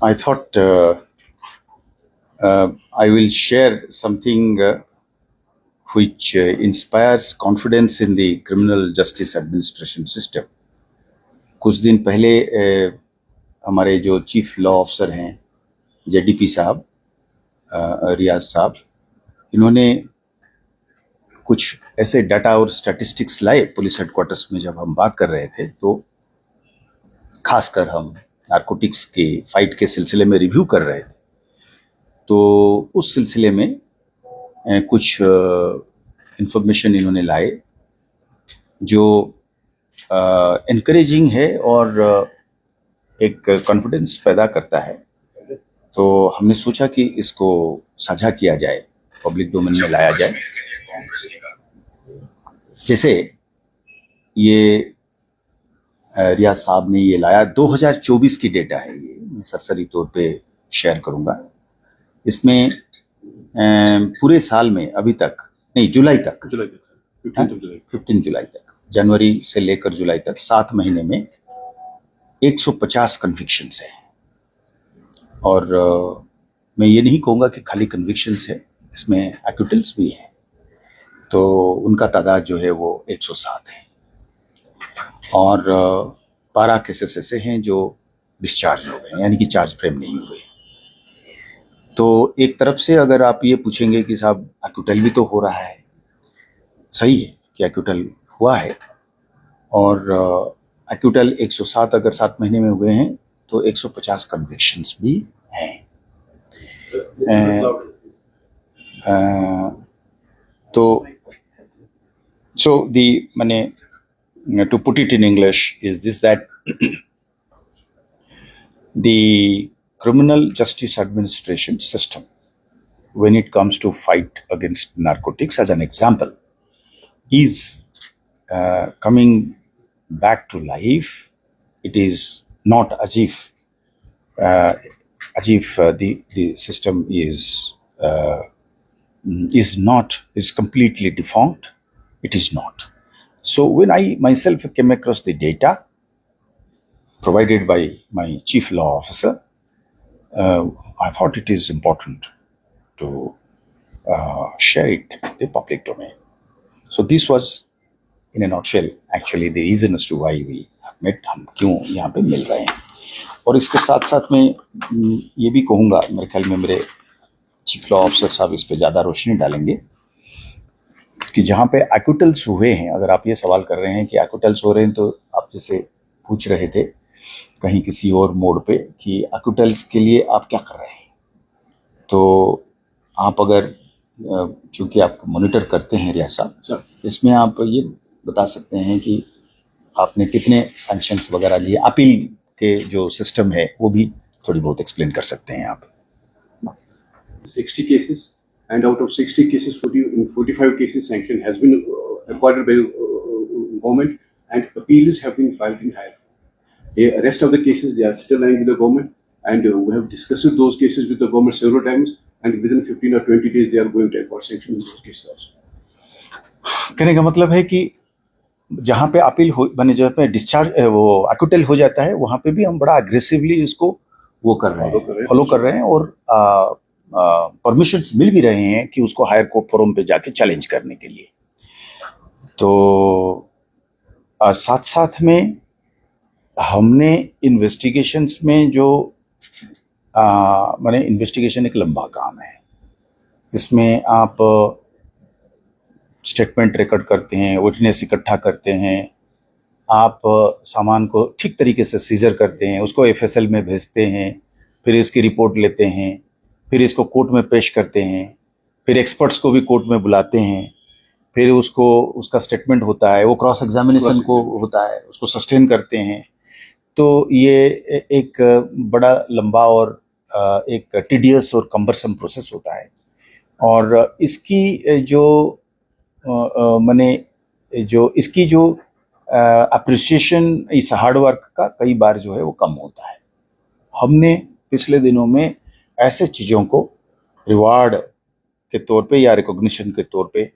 I thought I will share something which inspires confidence in the criminal justice administration system. कुछ दिन पहले हमारे जो चीफ लॉ ऑफिसर हैं जेडीपी साहब, रियाज साहब, इन्होंने कुछ ऐसे डाटा और स्टैटिस्टिक्स लाए पुलिस हेडक्वार्टर्स में। जब हम बात कर रहे थे तो खासकर हम नारकोटिक्स के फाइट के सिलसिले में रिव्यू कर रहे थे, तो उस सिलसिले में कुछ इंफॉर्मेशन इन्होंने लाए जो एनकरेजिंग है और एक कॉन्फिडेंस पैदा करता है। तो हमने सोचा कि इसको साझा किया जाए, पब्लिक डोमेन में लाया जाए। जैसे ये रियाज साहब ने ये लाया, 2024 की डेटा है, ये मैं सरसरी तौर पे शेयर करूंगा। इसमें पूरे साल में अभी तक नहीं, जुलाई तक 15 जुलाई तक, जनवरी से लेकर जुलाई तक 7 महीने में 150 कन्विक्शंस हैं। और मैं ये नहीं कहूँगा कि खाली कन्विक्शंस है, इसमें एक्विटल्स भी हैं, तो उनका तादाद जो है वो 107 है। और 12 केसेस ऐसे हैं जो डिस्चार्ज हो गए, यानी कि चार्ज फ्रेम नहीं हुए। तो एक तरफ से अगर आप ये पूछेंगे कि साहब एक्विटल भी तो हो रहा है, सही है कि एक्विटल हुआ है, और एक्विटल 107 अगर 7 महीने में हुए हैं तो 150 कन्विक्शंस भी हैं। तो so the माने to put it in English is this, that the criminal justice administration system, when it comes to fight against narcotics as an example, is coming back to life. It is not as if the system is completely defunct. It is not. So when I myself came across the data provided by my chief law officer, I thought it is important to share it in the public domain. So this was in a nutshell actually the reason as to why we have met, हम क्यों यहाँ पे मिल रहे हैं। और इसके साथ साथ मैं ये भी कहूँगा, मेरे ख्याल में मेरे चीफ लॉ ऑफिसर साहब इस पे ज़्यादा रोशनी डालेंगे, कि जहाँ पे एक्विटल्स हुए हैं, अगर आप ये सवाल कर रहे हैं कि एक्विटल्स हो रहे हैं, तो आप जैसे पूछ रहे थे कहीं किसी और मोड़ पे कि एक्विटल्स के लिए आप क्या कर रहे हैं, तो आप अगर चूँकि आप मॉनिटर करते हैं रियाज साहब, इसमें आप ये बता सकते हैं कि आपने कितने सैंक्शंस वगैरह लिए, अपील के जो सिस्टम है वो भी थोड़ी बहुत एक्सप्लेन कर सकते हैं आप। 60 cases, and out of 60 cases, 45 cases sanction has been accorded by government, and appeals have been filed in higher. The rest of the cases, they are still lying with the government, and we have discussed those cases with the government several times, and within 15 or 20 days they are going to accord sanction in those cases also. कहने का मतलब है कि जहाँ पे appeal हो, माने जहाँ पे डिस्चार्ज वो एक्विटल हो जाता है, वहाँ पे भी हम बड़ा अग्रेसिवली इसको वो कर रहे हैं, फॉलो कर रहे हैं, और परमिशंस मिल भी रहे हैं कि उसको हायर कोर्ट फोरम पे जाके चैलेंज करने के लिए। तो साथ साथ में हमने इन्वेस्टिगेशंस में जो माने इन्वेस्टिगेशन एक लंबा काम है, इसमें आप स्टेटमेंट रिकॉर्ड करते हैं, विटनेस इकट्ठा करते हैं, आप सामान को ठीक तरीके से सीजर करते हैं, उसको एफएसएल में भेजते हैं, फिर इसकी रिपोर्ट लेते हैं, फिर इसको कोर्ट में पेश करते हैं, फिर एक्सपर्ट्स को भी कोर्ट में बुलाते हैं, फिर उसका स्टेटमेंट होता है, वो क्रॉस एग्जामिनेशन को होता है, उसको सस्टेन करते हैं। तो ये एक बड़ा लंबा और एक टीडियस और कम्बरसम प्रोसेस होता है, और इसकी जो इसकी जो अप्रिसिएशन इस हार्ड वर्क का कई बार जो है वो कम होता है। हमने पिछले दिनों में ऐसे चीज़ों को रिवार्ड के तौर पे या रिकॉग्निशन के तौर पे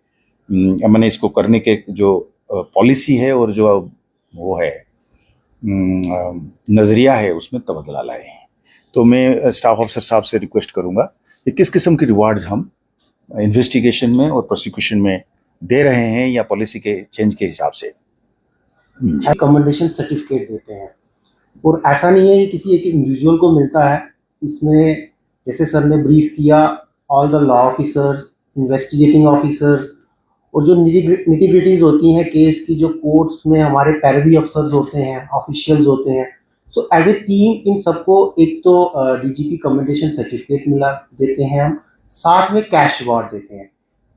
मैंने इसको करने के जो पॉलिसी है और जो वो है नज़रिया है उसमें तब्दला लाए हैं। तो मैं स्टाफ ऑफिसर साहब से रिक्वेस्ट करूंगा कि किस किस्म के रिवार्ड्स हम इन्वेस्टिगेशन में और प्रोसिक्यूशन में दे रहे हैं या पॉलिसी के चेंज के हिसाब से। रिकमेंडेशन सर्टिफिकेट देते हैं और ऐसा नहीं है कि किसी एक इंडिविजुअल को मिलता है। इसमें जैसे सर ने ब्रीफ किया, all the law officers, investigating officers और जो निटिग्रिटीज होती हैं केस की, जो कोर्ट्स में हमारे पैरवी अफसर्स होते हैं, ऑफिशियल्स होते हैं, सो एज ए टीम इन सबको एक तो डीजीपी कमेंडेशन सर्टिफिकेट मिला देते हैं हम, साथ में कैश रिवॉर्ड देते हैं।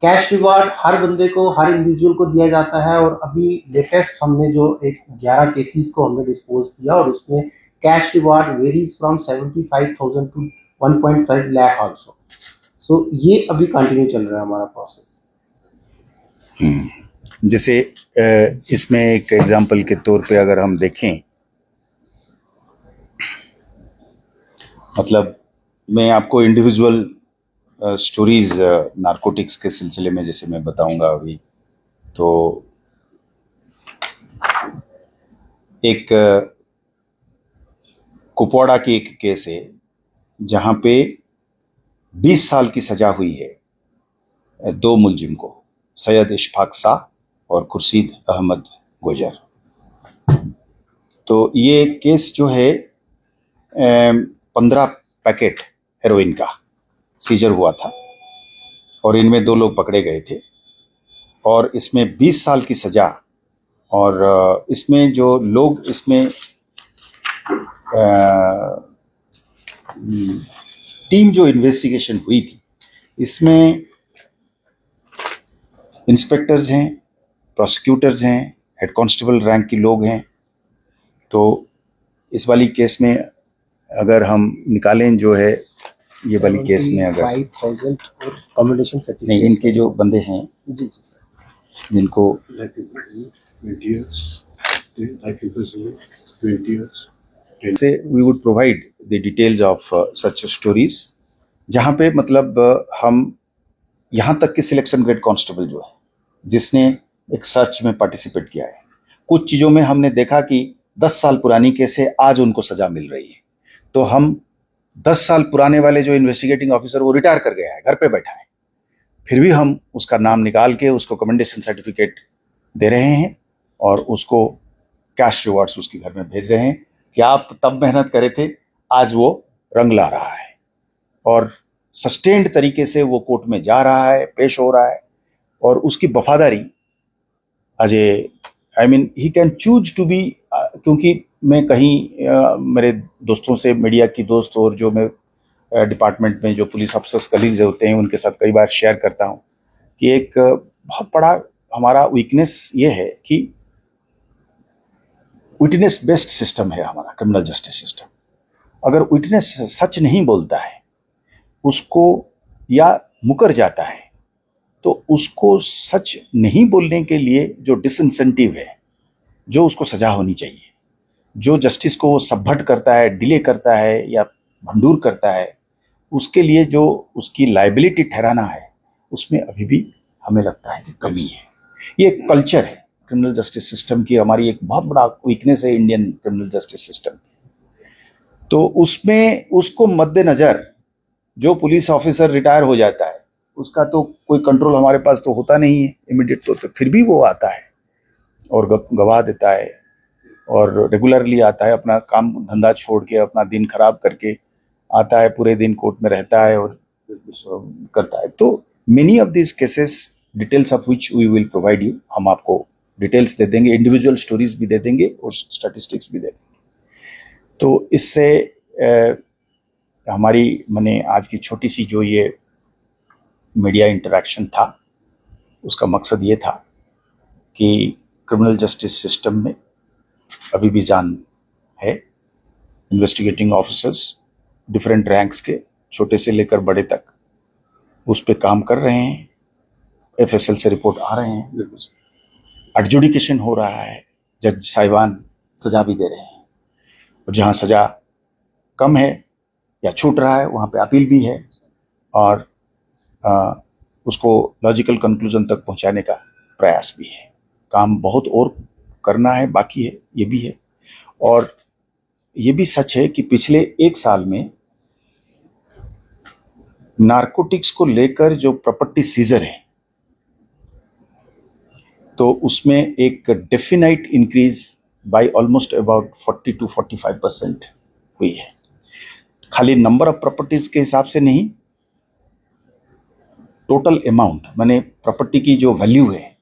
कैश रिवॉर्ड हर बंदे को, हर इंडिविजुअल को दिया जाता है और अभी लेटेस्ट हमने जो एक 11 केसेस को हमने डिस्पोज किया और उसमें cash reward varies from 75,000 to 1.5 lakh also. So ये अभी कंटिन्यू चल रहा है हमारा प्रोसेस। जैसे इसमें एक एग्जांपल के तौर पे अगर हम देखें, मतलब मैं आपको इंडिविजुअल स्टोरीज नारकोटिक्स के सिलसिले में जैसे मैं बताऊंगा अभी, तो एक कुपवाड़ा की एक केस है जहां पे 20 साल की सजा हुई है दो मुलजिम को, सैयद इशफाक शाह और खुर्शीद अहमद गुजर। तो ये केस जो है 15 पैकेट हेरोइन का सीजर हुआ था और इनमें 2 लोग पकड़े गए थे और इसमें 20 साल की सजा। और इसमें जो लोग इसमें टीम जो इन्वेस्टिगेशन हुई थी, इसमें इंस्पेक्टर्स हैं, प्रोसिक्यूटर्स हैं, हेड कांस्टेबल रैंक के लोग हैं। तो इस वाली केस में अगर हम निकालें जो है ये वाली केस में अगर 5,000 और कमेंडेशन सर्टिफिकेट नहीं, इनके जो बंदे हैं जी सर, जिनको 20 years, life imprisonment, 20 years. से we would provide the details of such stories, जहाँ पे मतलब हम यहाँ तक कि सिलेक्शन ग्रेड कांस्टेबल जो है जिसने एक सर्च में पार्टिसिपेट किया है, कुछ चीज़ों में हमने देखा कि 10 साल पुरानी केस है, आज उनको सजा मिल रही है। तो हम 10 साल पुराने वाले जो इन्वेस्टिगेटिंग ऑफिसर वो रिटायर कर गया है, घर पे बैठा है, फिर भी हम उसका नाम निकाल के उसको कमेंडेशन सर्टिफिकेट दे रहे हैं और उसको कैश रिवॉर्ड्स उसके घर में भेज रहे हैं कि आप तब मेहनत करे थे, आज वो रंग ला रहा है और सस्टेन्ड तरीके से वो कोर्ट में जा रहा है, पेश हो रहा है और उसकी वफादारी Ajay I mean he can choose to be. क्योंकि मैं कहीं मेरे दोस्तों से, मीडिया की दोस्त और जो मैं डिपार्टमेंट में जो पुलिस अफसर्स कलीग्स होते हैं उनके साथ कई बार शेयर करता हूं कि एक बहुत बड़ा हमारा वीकनेस ये है कि विटनेस बेस्ड सिस्टम है हमारा क्रिमिनल जस्टिस सिस्टम। अगर विटनेस सच नहीं बोलता है उसको या मुकर जाता है तो उसको सच नहीं बोलने के लिए जो डिसइंसेंटिव है, जो उसको सजा होनी चाहिए, जो जस्टिस को वो सबभट करता है, डिले करता है या भंडूर करता है, उसके लिए जो उसकी लायबिलिटी ठहराना है उसमें अभी भी हमें लगता है कि कमी है। ये एक कल्चर है क्रिमिनल जस्टिस सिस्टम की, हमारी एक बहुत बड़ा वीकनेस है इंडियन क्रिमिनल जस्टिस सिस्टम। तो उसमें उसको मद्देनजर जो पुलिस ऑफिसर रिटायर हो जाता है उसका तो कोई कंट्रोल हमारे पास तो होता नहीं है इमीडिएट तौर पे, फिर भी वो आता है और गवाह देता है और रेगुलरली आता है, अपना काम धंधा छोड़ के अपना दिन खराब करके आता है, पूरे दिन कोर्ट में रहता है और करता है। तो many of this cases details of which we will provide you, हम आपको डिटेल्स दे देंगे, इंडिविजुअल स्टोरीज भी दे देंगे और स्टैटिस्टिक्स भी दे देंगे। तो इससे हमारी मैंने आज की छोटी सी जो ये मीडिया इंटरेक्शन था उसका मकसद ये था कि क्रिमिनल जस्टिस सिस्टम में अभी भी जान है। इन्वेस्टिगेटिंग ऑफिसर्स डिफरेंट रैंक्स के, छोटे से लेकर बड़े तक, उस पर काम कर रहे हैं, एफएसएल से रिपोर्ट आ रहे हैं, एडजुडिकेशन हो रहा है, जज साहिबान सजा भी दे रहे हैं और जहाँ सजा कम है या छूट रहा है वहाँ पे अपील भी है और उसको लॉजिकल कंक्लूजन तक पहुँचाने का प्रयास भी है। काम बहुत और करना है, बाकी है, ये भी है। और ये भी सच है कि पिछले एक साल में नारकोटिक्स को लेकर जो प्रॉपर्टी सीजर है तो उसमें एक definite increase by almost about 40 to 45% हुई है। खाली नंबर ऑफ प्रॉपर्टीज के हिसाब से नहीं, टोटल अमाउंट माने प्रॉपर्टी की जो वैल्यू है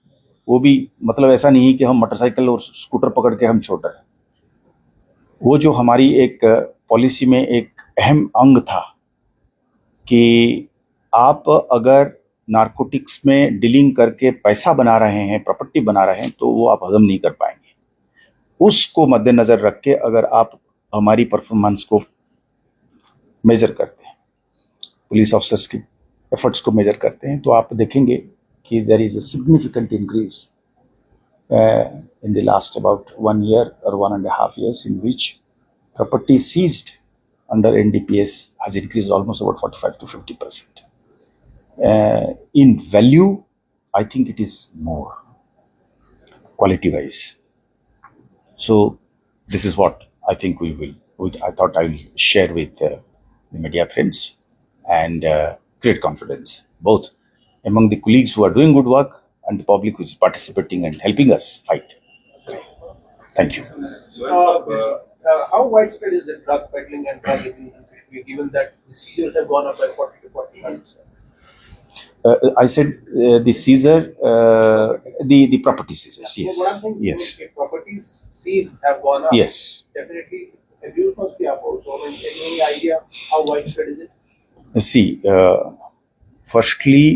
वो भी, मतलब ऐसा नहीं कि हम मोटरसाइकिल और स्कूटर पकड़ के हम छोड़ रहे हैं। वो जो हमारी एक पॉलिसी में एक अहम अंग था कि आप अगर नारकोटिक्स में डीलिंग करके पैसा बना रहे हैं, प्रॉपर्टी बना रहे हैं, तो वो आप हजम नहीं कर पाएंगे। उसको मद्देनजर रख के अगर आप हमारी परफॉर्मेंस को मेजर करते हैं, पुलिस ऑफिसर्स की एफर्ट्स को मेजर करते हैं, तो आप देखेंगे कि there is a significant increase in the last about 1 year or 1.5 years, in which property seized under NDPS has increased almost about 45 to 50%. In value, I think it is more quality-wise. So this is what I think I thought I will share with the media friends and create confidence both among the colleagues who are doing good work and the public who is participating and helping us fight. Thank you. How widespread is the drug peddling and drug abuse in Kashmir, given that the seizures have gone up by 40 to 45%? I said the seizure, the property seizures. Yes. What I'm saying is, Yes. if properties seized have gone up, Yes. definitely abuse must be up also. I mean, any idea how widespread is it? See, firstly,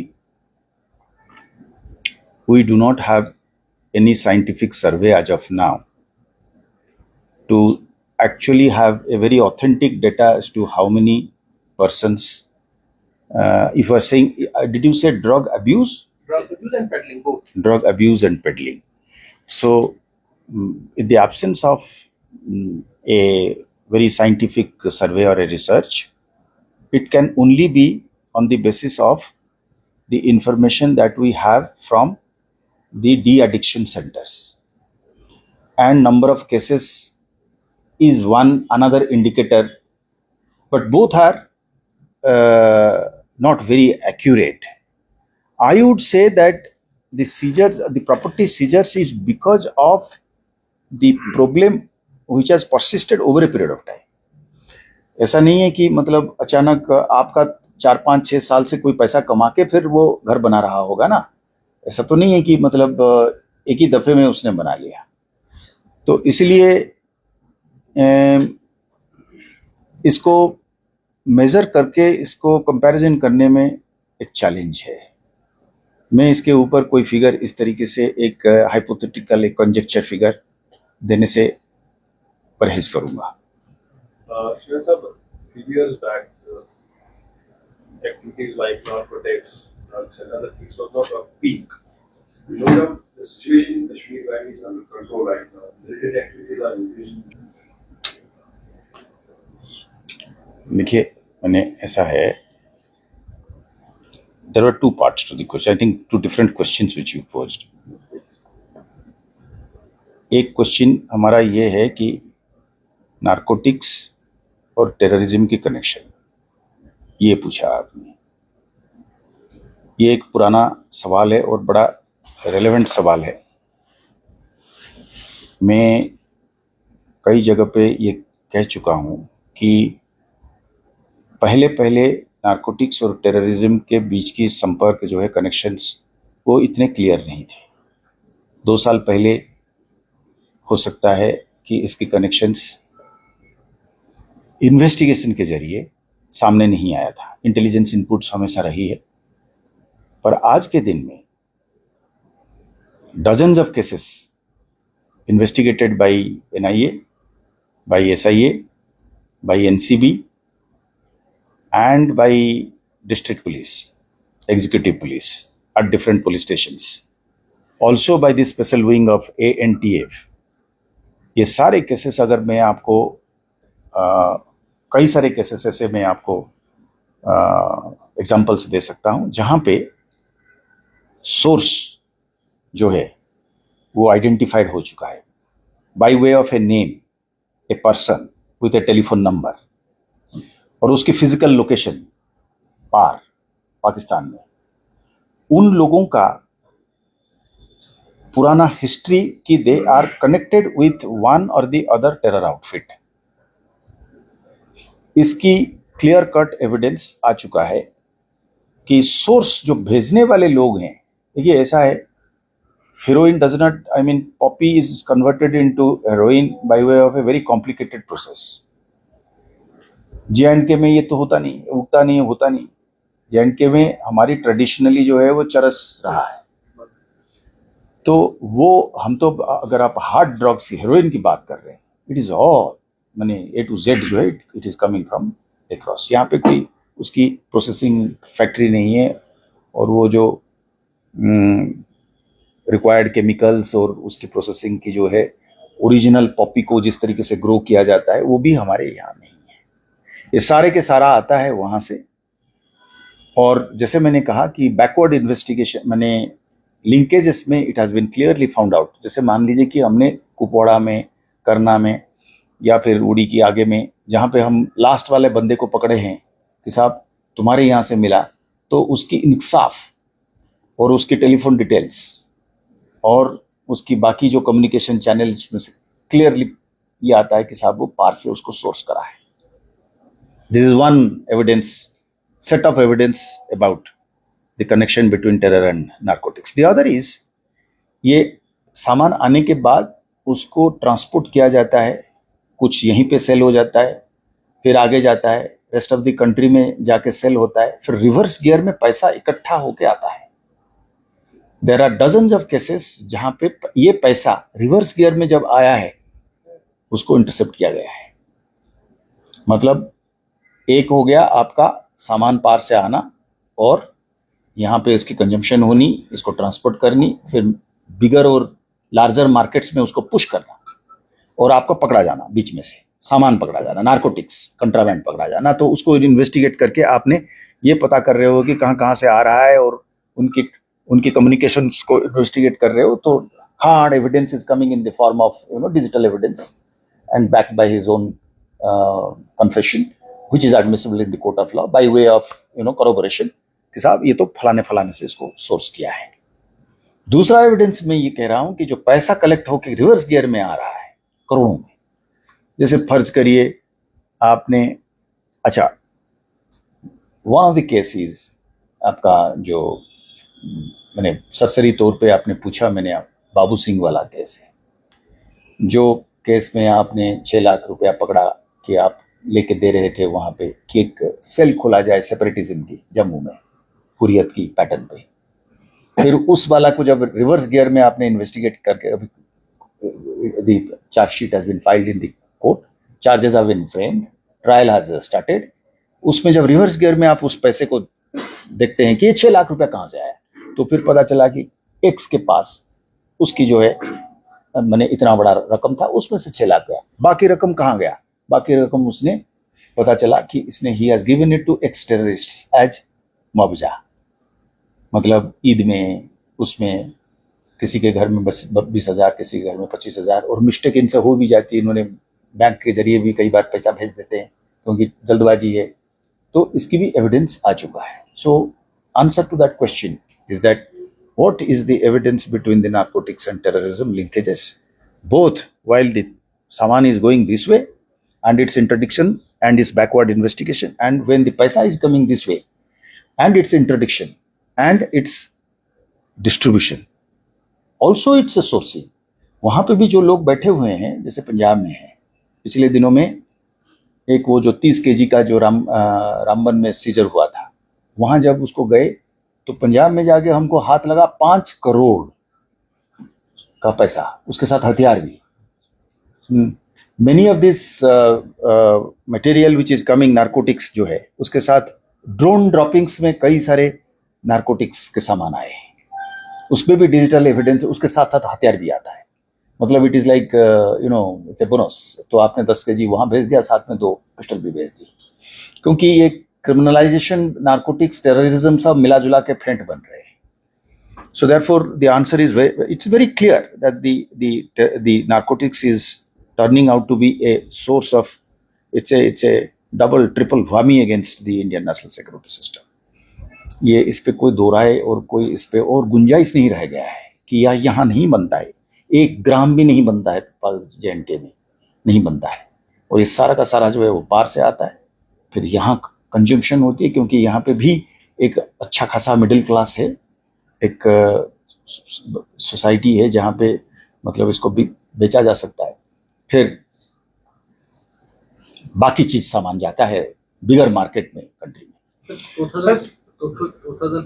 we do not have any scientific survey as of now to actually have a very authentic data as to how many persons. If you are saying, did you say drug abuse? Drug abuse and peddling both. Drug abuse and peddling. So, in the absence of a very scientific survey or a research, it can only be on the basis of the information that we have from the de-addiction centers. And number of cases is another indicator, but both are not very accurate. I would say that the seizures, the property seizures, is because of the problem which has persisted over a period of time. ऐसा नहीं है कि मतलब अचानक आपका 4-5-6 साल से कोई पैसा कमा के फिर वो घर बना रहा होगा ना, ऐसा तो नहीं है कि मतलब एक ही दफे में उसने बना लिया। तो इसलिए इसको मेजर करके इसको कंपैरिजन करने में एक चैलेंज है। मैं इसके ऊपर कोई फिगर इस तरीके से एक हाइपोथेटिकल, एक कंजेक्चर फिगर देने से परहेज करूंगा। Shreya sir, few years back, activities like narcotics, drugs and other things was not a peak. No doubt the situation in Kashmir Valley is under control right now. Related activities are increasing. देखिए, मैंने ऐसा है, there were two parts to the question. I think two different questions which you posed. एक question हमारा ये है कि narcotics और टेररिज्म की कनेक्शन, ये पूछा आपने। ये एक पुराना सवाल है और बड़ा रेलेवेंट सवाल है। मैं कई जगह पे ये कह चुका हूँ कि पहले नारकोटिक्स और टेररिज्म के बीच की संपर्क जो है, कनेक्शंस, वो इतने क्लियर नहीं थे। 2 साल पहले हो सकता है कि इसकी कनेक्शंस इन्वेस्टिगेशन के जरिए सामने नहीं आया था। इंटेलिजेंस इनपुट्स हमेशा रही है, पर आज के दिन में dozens of cases investigated by NIA, by SIA, by NCB and by district police, executive police at different police stations, also by the special wing of ANTF. ये सारे केसेस अगर मैं आपको कई सारे केसेस ऐसे मैं आपको एग्जांपल्स दे सकता हूं जहां पे सोर्स जो है वो आइडेंटिफाइड हो चुका है by way of a name, a person with A telephone number और उसकी फिजिकल लोकेशन पाकिस्तान में, उन लोगों का पुराना हिस्ट्री कि they are connected with one or the other terror outfit, इसकी क्लियर कट एविडेंस आ चुका है कि सोर्स जो भेजने वाले लोग हैं, देखिए ऐसा है, heroin does not, I mean, poppy is converted into heroin by way of a very complicated process. J&K में ये तो होता नहीं। J&K में हमारी ट्रेडिशनली जो है वो चरस रहा है, तो वो हम तो अगर आप हार्ड ड्रग्स हेरोइन की बात कर रहे हैं, इट इज ऑल माने A to Z जो है it is coming from across. यहाँ पे कोई उसकी प्रोसेसिंग फैक्ट्री नहीं है, और वो जो रिक्वायर्ड केमिकल्स और उसकी प्रोसेसिंग की जो है ओरिजिनल पॉपी को जिस तरीके से ग्रो किया जाता है वो भी हमारे यहाँ नहीं है। ये सारे के सारा आता है वहाँ से। और जैसे मैंने कहा कि बैकवर्ड इन्वेस्टिगेशन मैंने लिंकेजेस में it has been clearly found out. जैसे मान लीजिए कि हमने कुपवाड़ा में, करना में या फिर उड़ी की आगे में, जहाँ पे हम लास्ट वाले बंदे को पकड़े हैं कि साहब तुम्हारे यहाँ से मिला, तो उसकी इंसाफ और उसकी टेलीफोन डिटेल्स और उसकी बाकी जो कम्युनिकेशन चैनल्स में से क्लियरली ये आता है कि साहब वो पार से उसको सोर्स करा है। This is one evidence, set of evidence about the connection between terror and narcotics. The other is, ये सामान आने के बाद उसको ट्रांसपोर्ट किया जाता है, कुछ यहीं पे सेल हो जाता है, फिर आगे जाता है, रेस्ट ऑफ द कंट्री में जाके सेल होता है, फिर रिवर्स गियर में पैसा इकट्ठा होके आता है। There are dozens of cases जहाँ पे ये पैसा रिवर्स गियर में जब आया है उसको इंटरसेप्ट किया गया है। मतलब एक हो गया आपका सामान पार से आना, और यहाँ पे इसकी कंजम्पशन होनी, इसको ट्रांसपोर्ट करनी, फिर बिगर और लार्जर मार्केट्स में उसको पुश करना, और आपको पकड़ा जाना, बीच में से सामान पकड़ा जाना, नार्कोटिक्स कंट्राबैंड पकड़ा जाना। तो उसको इन्वेस्टिगेट करके आपने ये पता कर रहे हो कि कहाँ कहाँ से आ रहा है, और उनकी कम्युनिकेशंस को इन्वेस्टिगेट कर रहे हो। तो hard evidence is coming in the form of digital evidence and backed by his own confession, which is admissible in the court of law by way of corroboration कि साहब ये तो फलाने से इसको सोर्स किया है। दूसरा एविडेंस मैं ये कह रहा हूं कि जो पैसा कलेक्ट होकर रिवर्स गियर में आ रहा है करोड़ों में, जैसे फर्ज करिए आपने, अच्छा वन ऑफ द केसेस आपका जो मैंने सरसरी तौर पे आपने पूछा, मैंने बाबू सिंह वाला केस है, जो केस में आपने 6 लाख रुपया पकड़ा कि आप लेके दे रहे थे वहाँ पे कि एक सेल खोला जाए सेपरेटिज्म की जम्मू में, हुर्रियत की पैटर्न पे। फिर उस वाला को जब रिवर्स गियर में आपने इन्वेस्टिगेट करके, अभी chargesheet has been filed in the court, charges have been framed, trial has started. उसमें जब रिवर्स गियर में आप उस पैसे को देखते हैं कि ये 6 लाख रुपया कहाँ से आया, तो फिर पता चला कि एक्स के पास उसकी जो है मैंने इतना बड़ा रकम था, उसमें से 6 लाख गया। बाकी रकम कहाँ गया? बाकी रकम उसने पता चला कि इसने ही has given it to ex terrorists as मुआवजा। मतलब ईद में उसमें किसी के घर में 20,000, किसी के घर में 25,000, और मिस्टेक इनसे हो भी जाती है, इन्होंने बैंक के जरिए भी कई बार पैसा भेज देते हैं क्योंकि जल्दबाजी है। तो इसकी भी एविडेंस आ चुका है। So answer to that question is that what is the evidence between the narcotics and terrorism linkages, both while the saman is going this way and its interdiction and its backward investigation, and when the paisa is coming this way and its interdiction and its distribution, also its a sourcing। वहाँ पे भी जो लोग बैठे हुए हैं, जैसे पंजाब में है, पिछले दिनों में एक वो जो 30 kg का जो रामबन में सीजर हुआ था, वहाँ जब उसको गए तो पंजाब में जाके हमको हाथ लगा 5 करोड़ का पैसा, उसके साथ हथियार भी। Many of this material which is coming, narcotics जो है, उसके साथ ड्रोन ड्रॉपिंग्स में कई सारे नार्कोटिक्स के सामान आए हैं, उसमें भी डिजिटल एविडेंस, उसके साथ साथ हथियार भी आता है। मतलब it is like it's a bonus. तो आपने 10 kg वहाँ भेज दिया, साथ में 2 पिस्टल भी भेज दी, क्योंकि ये क्रिमिनलाइजेशन, नार्कोटिक्स, टेररिज्म सब मिला जुला के फ्रंट बन रहे हैं। So therefore the answer is it's very clear that the narcotics is turning out to be a source of, it's a double triple whammy against the Indian national security system. ये इस पे कोई दो राय और कोई इस पे और गुंजाइश नहीं रह गया है कि यह यहाँ नहीं बनता है, 1 ग्राम भी नहीं बनता है J&K में, नहीं बनता है। और ये सारा का सारा जो है वो पार से आता है, फिर यहाँ कंजम्पशन होती है, क्योंकि यहाँ पे भी एक अच्छा खासा मिडिल क्लास है, एक सोसाइटी है जहाँ पे मतलब इसको भी बेचा जा सकता है। फिर बाकी चीज सामान जाता है बिगर मार्केट में, कंट्री में। सर 2000